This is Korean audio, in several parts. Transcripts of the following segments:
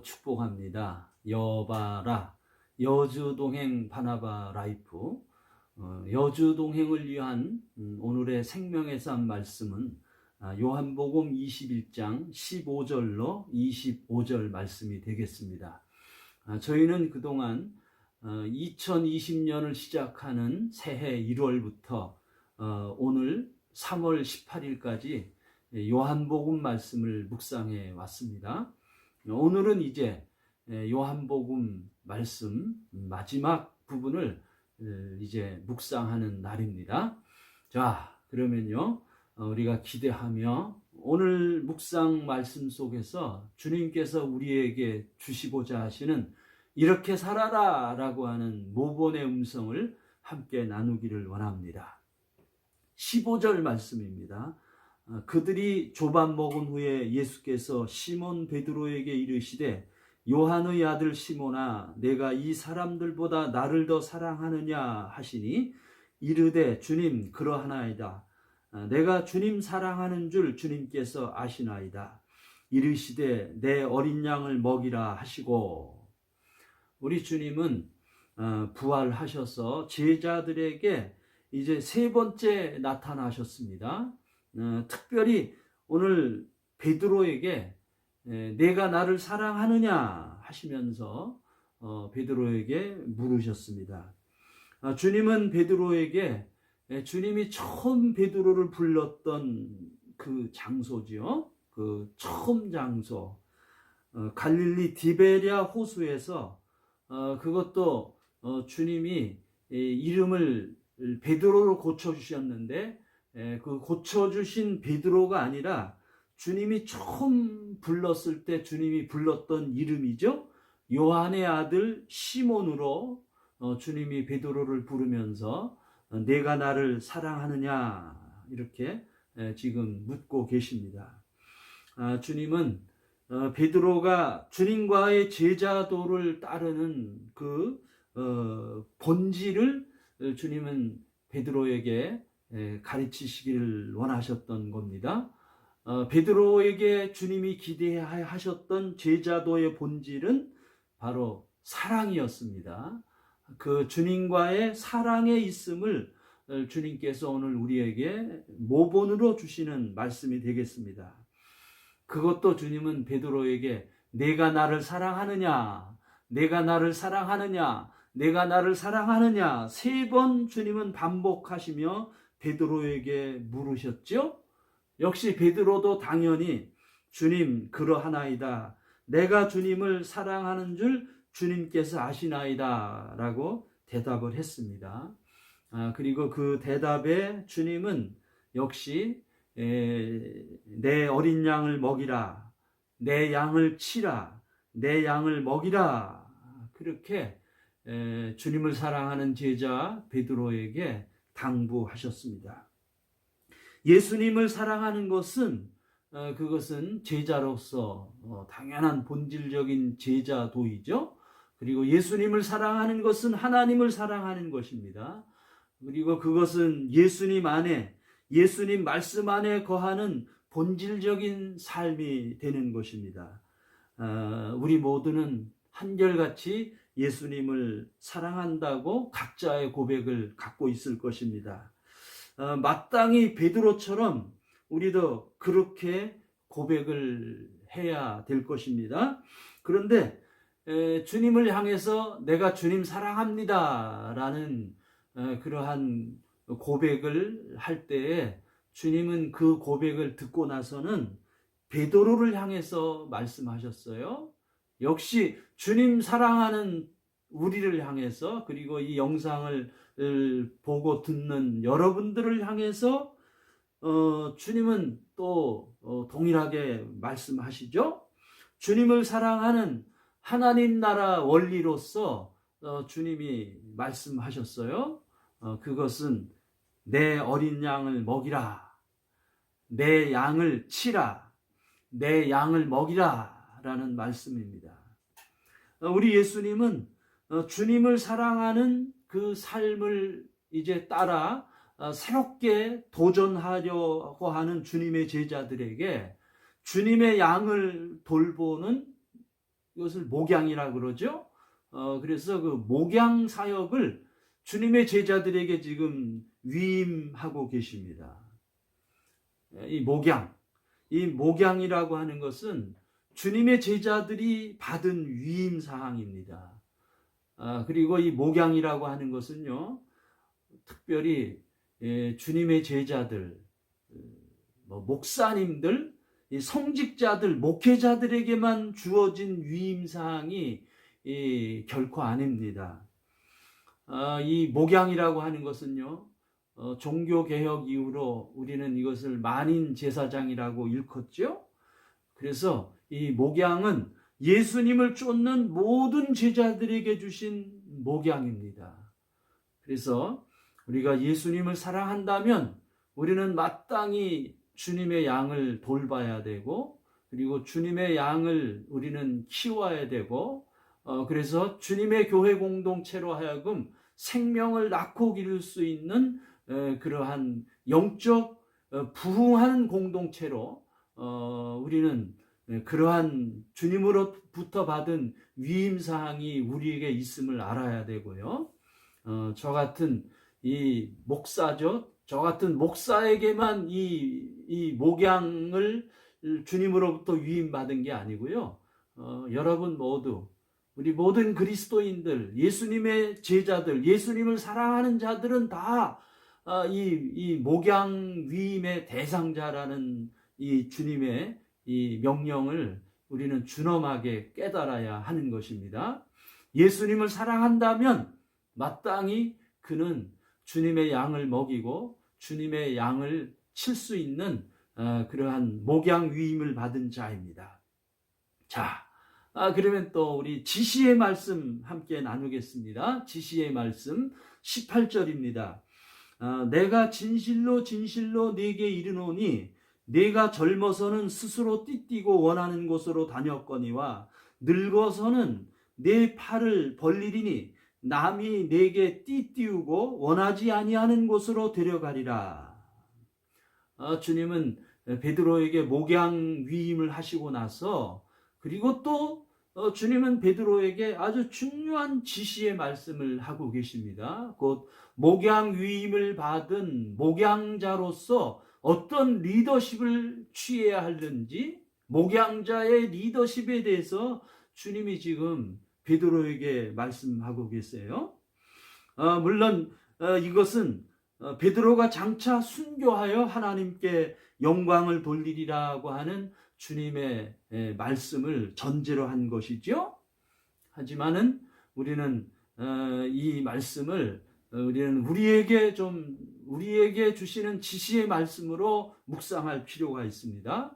축복합니다. 여바라, 여주동행 바나바 라이프. 여주동행을 위한 오늘의 생명의 삶 말씀은 요한복음 21장 15절로 25절 말씀이 되겠습니다. 저희는 그동안 2020년을 시작하는 새해 1월부터 오늘 3월 18일까지 요한복음 말씀을 묵상해 왔습니다. 오늘은 이제 요한복음 말씀 마지막 부분을 이제 묵상하는 날입니다. 자, 그러면요, 우리가 기대하며 오늘 묵상 말씀 속에서 주님께서 우리에게 주시고자 하시는 이렇게 살아라 라고 하는 모본의 음성을 함께 나누기를 원합니다. 15절 말씀입니다. 그들이 조반 먹은 후에 예수께서 시몬 베드로에게 이르시되 요한의 아들 시몬아, 내가 이 사람들보다 나를 더 사랑하느냐 하시니 이르되 주님, 그러하나이다. 내가 주님 사랑하는 줄 주님께서 아시나이다. 이르시되 내 어린 양을 먹이라 하시고. 우리 주님은 부활하셔서 제자들에게 이제 세 번째 나타나셨습니다. 특별히 오늘 베드로에게 내가 나를 사랑하느냐 하시면서 베드로에게 물으셨습니다. 주님은 베드로에게 주님이 처음 베드로를 불렀던 그 장소지요. 그 처음 장소, 갈릴리 디베랴 호수에서 그것도 주님이 이름을 베드로로 고쳐주셨는데 그 고쳐주신 베드로가 아니라 주님이 처음 불렀을 때 주님이 불렀던 이름이죠. 요한의 아들 시몬으로 주님이 베드로를 부르면서 내가 나를 사랑하느냐 이렇게 지금 묻고 계십니다. 주님은 베드로가 주님과의 제자도를 따르는 그 본질을 주님은 베드로에게 가르치시기를 원하셨던 겁니다. 베드로에게 주님이 기대하셨던 제자도의 본질은 바로 사랑이었습니다. 그 주님과의 사랑에 있음을 주님께서 오늘 우리에게 모본으로 주시는 말씀이 되겠습니다. 그것도 주님은 베드로에게 내가 나를 사랑하느냐, 내가 나를 사랑하느냐, 내가 나를 사랑하느냐 세 번 주님은 반복하시며 베드로에게 물으셨죠. 역시 베드로도 당연히 주님, 그러하나이다. 내가 주님을 사랑하는 줄 주님께서 아시나이다 라고 대답을 했습니다. 그리고 그 대답에 주님은 역시 내 어린 양을 먹이라, 내 양을 치라, 내 양을 먹이라, 그렇게 주님을 사랑하는 제자 베드로에게 당부하셨습니다. 예수님을 사랑하는 것은 그것은 제자로서 당연한 본질적인 제자도이죠. 그리고 예수님을 사랑하는 것은 하나님을 사랑하는 것입니다. 그리고 그것은 예수님 안에, 예수님 말씀 안에 거하는 본질적인 삶이 되는 것입니다. 우리 모두는 한결같이 예수님을 사랑한다고 각자의 고백을 갖고 있을 것입니다. 마땅히 베드로처럼 우리도 그렇게 고백을 해야 될 것입니다. 그런데 주님을 향해서 내가 주님 사랑합니다 라는 그러한 고백을 할 때에 주님은 그 고백을 듣고 나서는 베드로를 향해서 말씀하셨어요. 역시 주님 사랑하는 우리를 향해서, 그리고 이 영상을 보고 듣는 여러분들을 향해서 주님은 또 동일하게 말씀하시죠. 주님을 사랑하는 하나님 나라 원리로서 주님이 말씀하셨어요. 그것은 내 어린 양을 먹이라, 내 양을 치라, 내 양을 먹이라 라는 말씀입니다. 우리 예수님은 주님을 사랑하는 그 삶을 이제 따라 새롭게 도전하려고 하는 주님의 제자들에게 주님의 양을 돌보는 이것을 목양이라 그러죠. 그래서 그 목양 사역을 주님의 제자들에게 지금 위임하고 계십니다. 이 목양이라고 하는 것은 주님의 제자들이 받은 위임 사항입니다. 그리고 이 목양이라고 하는 것은요, 특별히 주님의 제자들, 목사님들, 이 성직자들, 목회자들에게만 주어진 위임 사항이 결코 아닙니다. 이 목양이라고 하는 것은요, 종교개혁 이후로 우리는 이것을 만인 제사장이라고 일컫죠. 그래서 이 목양은 예수님을 쫓는 모든 제자들에게 주신 목양입니다. 그래서 우리가 예수님을 사랑한다면 우리는 마땅히 주님의 양을 돌봐야 되고, 그리고 주님의 양을 우리는 키워야 되고, 그래서 주님의 교회 공동체로 하여금 생명을 낳고 기를 수 있는 그러한 영적 부흥한 공동체로 우리는 그러한 주님으로부터 받은 위임사항이 우리에게 있음을 알아야 되고요. 저 같은 이 목사죠. 저 같은 목사에게만 이 목양을 주님으로부터 위임받은 게 아니고요. 여러분 모두, 우리 모든 그리스도인들, 예수님의 제자들, 예수님을 사랑하는 자들은 다 이 목양 위임의 대상자라는 이 주님의 이 명령을 우리는 준엄하게 깨달아야 하는 것입니다. 예수님을 사랑한다면 마땅히 그는 주님의 양을 먹이고 주님의 양을 칠 수 있는 그러한 목양 위임을 받은 자입니다. 자, 그러면 또 우리 지시의 말씀 함께 나누겠습니다. 지시의 말씀 18절입니다. 내가 진실로 진실로 네게 이르노니 네가 젊어서는 스스로 띠띠고 원하는 곳으로 다녔거니와 늙어서는 네 팔을 벌리리니 남이 네게 띠띠우고 원하지 아니하는 곳으로 데려가리라. 주님은 베드로에게 목양 위임을 하시고 나서, 그리고 또 주님은 베드로에게 아주 중요한 지시의 말씀을 하고 계십니다. 곧 목양 위임을 받은 목양자로서 어떤 리더십을 취해야 하는지, 목양자의 리더십에 대해서 주님이 지금 베드로에게 말씀하고 계세요. 물론 이것은 베드로가 장차 순교하여 하나님께 영광을 돌리리라고 하는 주님의 말씀을 전제로 한 것이죠. 하지만은 우리는 이 말씀을 우리는 우리에게 주시는 지시의 말씀으로 묵상할 필요가 있습니다.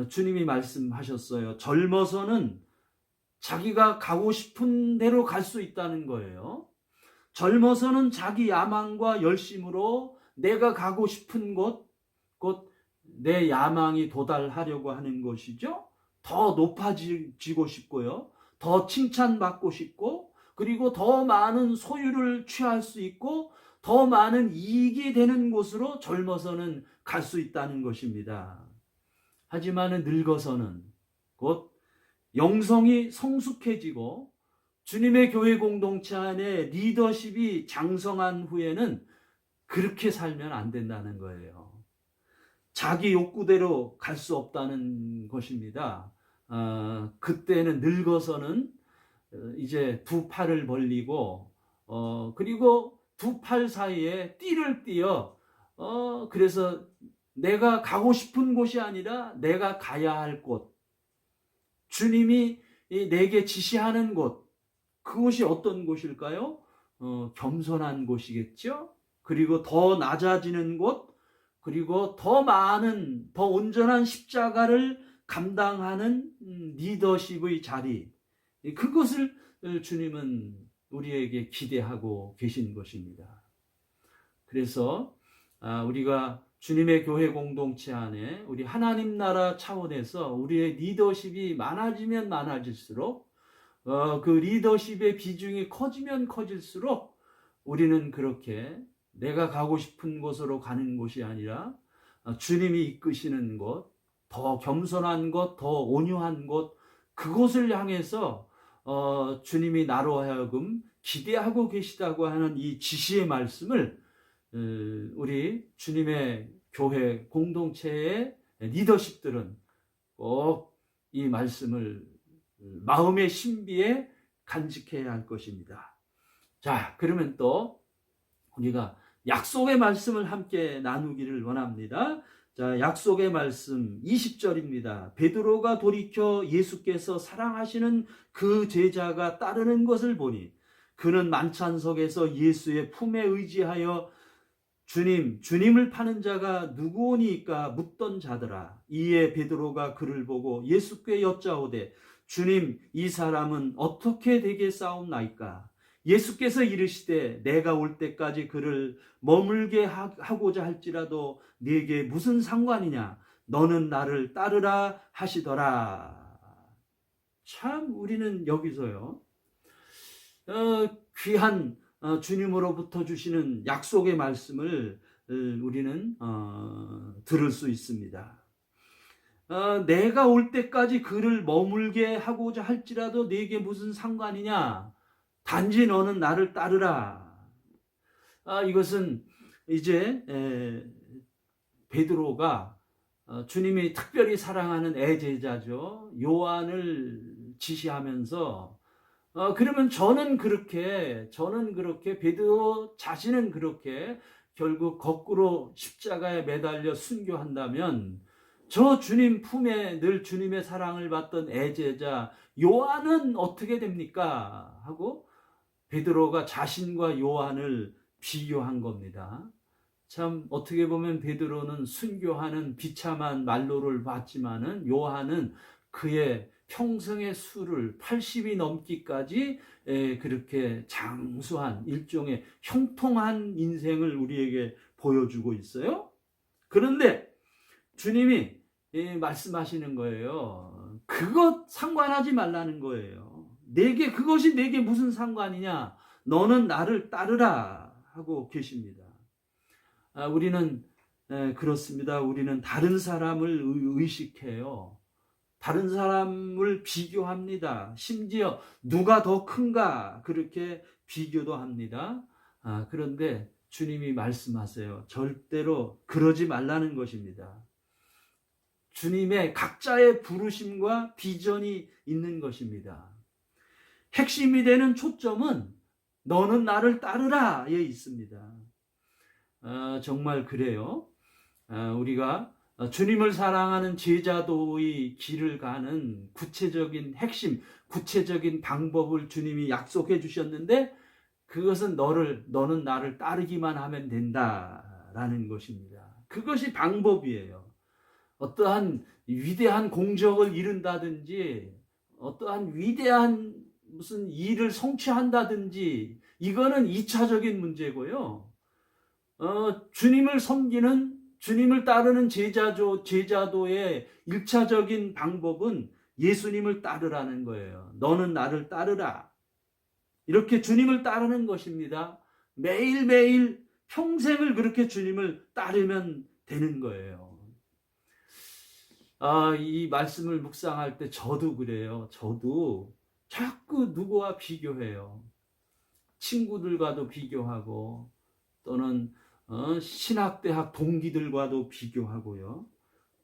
주님이 말씀하셨어요. 젊어서는 자기가 가고 싶은 대로 갈 수 있다는 거예요. 젊어서는 자기 야망과 열심으로 내가 가고 싶은 곳, 곧 내 야망이 도달하려고 하는 것이죠. 더 높아지고 싶고요. 더 칭찬받고 싶고, 그리고 더 많은 소유를 취할 수 있고, 더 많은 이익이 되는 곳으로 젊어서는 갈 수 있다는 것입니다. 하지만 늙어서는, 곧 영성이 성숙해지고 주님의 교회 공동체 안에 리더십이 장성한 후에는 그렇게 살면 안 된다는 거예요. 자기 욕구대로 갈 수 없다는 것입니다. 그때는 늙어서는 이제 두 팔을 벌리고 그리고 두 팔 사이에 띠를 띠어 그래서 내가 가고 싶은 곳이 아니라 내가 가야 할 곳, 주님이 내게 지시하는 곳, 그곳이 어떤 곳일까요? 겸손한 곳이겠죠. 그리고 더 낮아지는 곳, 그리고 더 많은, 더 온전한 십자가를 감당하는 리더십의 자리, 그것을 주님은 우리에게 기대하고 계신 것입니다. 그래서 우리가 주님의 교회 공동체 안에 우리 하나님 나라 차원에서 우리의 리더십이 많아지면 많아질수록 그 리더십의 비중이 커지면 커질수록 우리는 그렇게 내가 가고 싶은 곳으로 가는 곳이 아니라 주님이 이끄시는 곳, 더 겸손한 곳, 더 온유한 곳, 그곳을 향해서 주님이 나로 하여금 기대하고 계시다고 하는 이 지시의 말씀을 우리 주님의 교회 공동체의 리더십들은 꼭 이 말씀을 마음의 신비에 간직해야 할 것입니다. 자, 그러면 또 우리가 약속의 말씀을 함께 나누기를 원합니다. 자, 약속의 말씀 20절입니다. 베드로가 돌이켜 예수께서 사랑하시는 그 제자가 따르는 것을 보니 그는 만찬석에서 예수의 품에 의지하여 주님을 파는 자가 누구오니까 묻던 자더라. 이에 베드로가 그를 보고 예수께 여짜오되 주님, 이 사람은 어떻게 되겠사옵나이까? 예수께서 이르시되 내가 올 때까지 그를 머물게 하고자 할지라도 네게 무슨 상관이냐? 너는 나를 따르라 하시더라. 참 우리는 여기서요, 귀한 주님으로부터 주시는 약속의 말씀을 우리는 들을 수 있습니다. 내가 올 때까지 그를 머물게 하고자 할지라도 네게 무슨 상관이냐? 단지 너는 나를 따르라. 이것은 이제 베드로가 주님이 특별히 사랑하는 애제자죠. 요한을 지시하면서 그러면 저는 그렇게 베드로 자신은 그렇게 결국 거꾸로 십자가에 매달려 순교한다면 저 주님 품에 늘 주님의 사랑을 받던 애제자 요한은 어떻게 됩니까? 하고 베드로가 자신과 요한을 비교한 겁니다. 참 어떻게 보면 베드로는 순교하는 비참한 말로를 봤지만은 요한은 그의 평생의 수를 80이 넘기까지 그렇게 장수한 일종의 형통한 인생을 우리에게 보여주고 있어요. 그런데 주님이 말씀하시는 거예요. 그것 상관하지 말라는 거예요. 그것이 내게 무슨 상관이냐? 너는 나를 따르라 하고 계십니다. 우리는 그렇습니다. 우리는 다른 사람을 의식해요. 다른 사람을 비교합니다. 심지어 누가 더 큰가 그렇게 비교도 합니다. 그런데 주님이 말씀하세요. 절대로 그러지 말라는 것입니다. 주님의 각자의 부르심과 비전이 있는 것입니다. 핵심이 되는 초점은 너는 나를 따르라에 있습니다. 정말 그래요. 우리가 주님을 사랑하는 제자도의 길을 가는 구체적인 핵심, 구체적인 방법을 주님이 약속해 주셨는데 그것은 너는 나를 따르기만 하면 된다라는 것입니다. 그것이 방법이에요. 어떠한 위대한 공적을 이룬다든지 어떠한 위대한 무슨 일을 성취한다든지 이거는 2차적인 문제고요. 주님을 섬기는 주님을 따르는 제자도의 1차적인 방법은 예수님을 따르라는 거예요. 너는 나를 따르라. 이렇게 주님을 따르는 것입니다. 매일매일 평생을 그렇게 주님을 따르면 되는 거예요. 이 말씀을 묵상할 때 저도 그래요. 저도 자꾸 누구와 비교해요. 친구들과도 비교하고 또는 신학대학 동기들과도 비교하고요.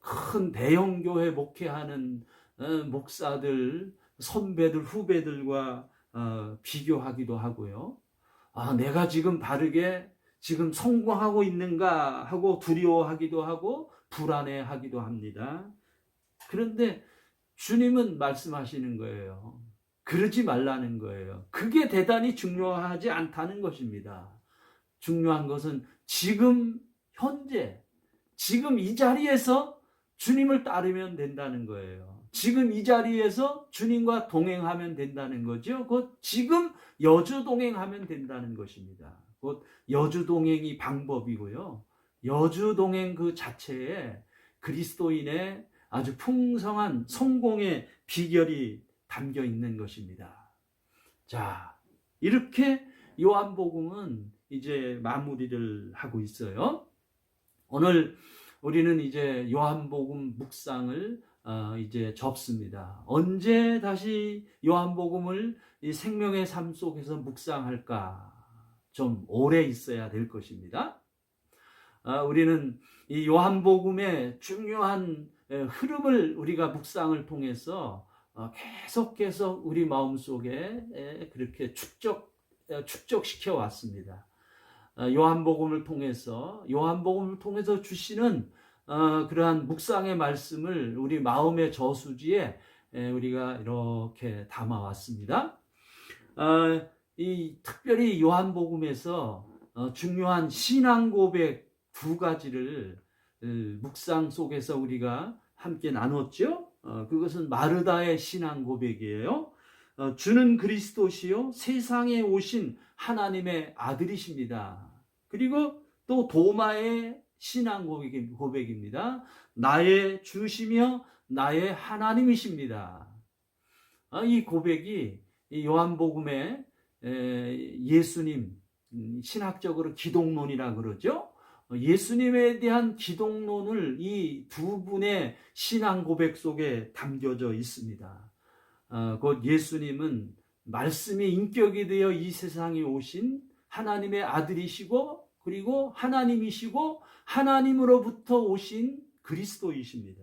큰 대형교회 목회하는 목사들, 선배들, 후배들과 비교하기도 하고요. 내가 지금 바르게 지금 성공하고 있는가 하고 두려워하기도 하고 불안해하기도 합니다. 그런데 주님은 말씀하시는 거예요. 그러지 말라는 거예요. 그게 대단히 중요하지 않다는 것입니다. 중요한 것은 지금 현재 지금 이 자리에서 주님을 따르면 된다는 거예요. 지금 이 자리에서 주님과 동행하면 된다는 거죠. 곧 지금 여주 동행하면 된다는 것입니다. 곧 여주 동행이 방법이고요. 여주 동행 그 자체에 그리스도인의 아주 풍성한 성공의 비결이 담겨 있는 것입니다. 자, 이렇게 요한복음은 이제 마무리를 하고 있어요. 오늘 우리는 이제 요한복음 묵상을 이제 접습니다. 언제 다시 요한복음을 이 생명의 삶 속에서 묵상할까? 좀 오래 있어야 될 것입니다. 우리는 이 요한복음의 중요한 흐름을 우리가 묵상을 통해서 계속해서 우리 마음속에 그렇게 축적시켜 왔습니다. 요한복음을 통해서 주시는 그러한 묵상의 말씀을 우리 마음의 저수지에 우리가 이렇게 담아왔습니다. 이 특별히 요한복음에서 중요한 신앙 고백 두 가지를 묵상 속에서 우리가 함께 나눴죠. 그것은 마르다의 신앙 고백이에요. 주는 그리스도시요 세상에 오신 하나님의 아들이십니다. 그리고 또 도마의 신앙 고백입니다. 나의 주시며 나의 하나님이십니다. 이 고백이 요한복음의 예수님, 신학적으로 기독론이라 그러죠. 예수님에 대한 기독론을 이 두 분의 신앙 고백 속에 담겨져 있습니다. 곧 예수님은 말씀이 인격이 되어 이 세상에 오신 하나님의 아들이시고, 그리고 하나님이시고 하나님으로부터 오신 그리스도이십니다.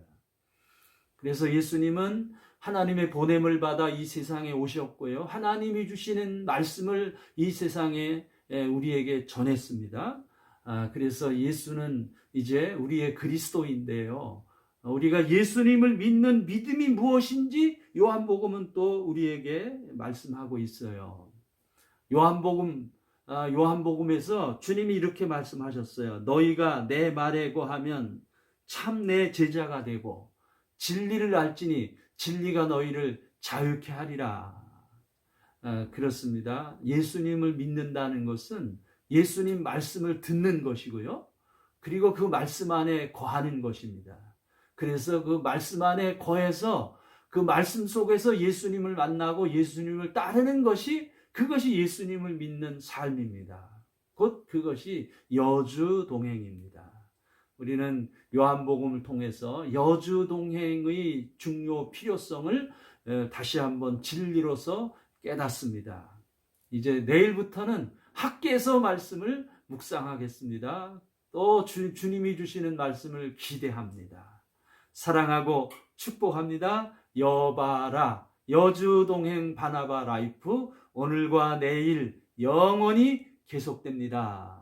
그래서 예수님은 하나님의 보냄을 받아 이 세상에 오셨고요, 하나님이 주시는 말씀을 이 세상에 우리에게 전했습니다. 그래서 예수는 이제 우리의 그리스도인데요, 우리가 예수님을 믿는 믿음이 무엇인지 요한복음은 또 우리에게 말씀하고 있어요. 요한복음에서 주님이 이렇게 말씀하셨어요. 너희가 내 말에 거하면 참 내 제자가 되고 진리를 알지니 진리가 너희를 자유케 하리라. 그렇습니다. 예수님을 믿는다는 것은 예수님 말씀을 듣는 것이고요, 그리고 그 말씀 안에 거하는 것입니다. 그래서 그 말씀 안에 거해서 그 말씀 속에서 예수님을 만나고 예수님을 따르는 것이, 그것이 예수님을 믿는 삶입니다. 곧 그것이 여주동행입니다. 우리는 요한복음을 통해서 여주동행의 중요 필요성을 다시 한번 진리로서 깨닫습니다. 이제 내일부터는 학개서 말씀을 묵상하겠습니다. 또 주님이 주시는 말씀을 기대합니다. 사랑하고 축복합니다. 여바라, 여주동행 바나바 라이프, 오늘과 내일 영원히 계속됩니다.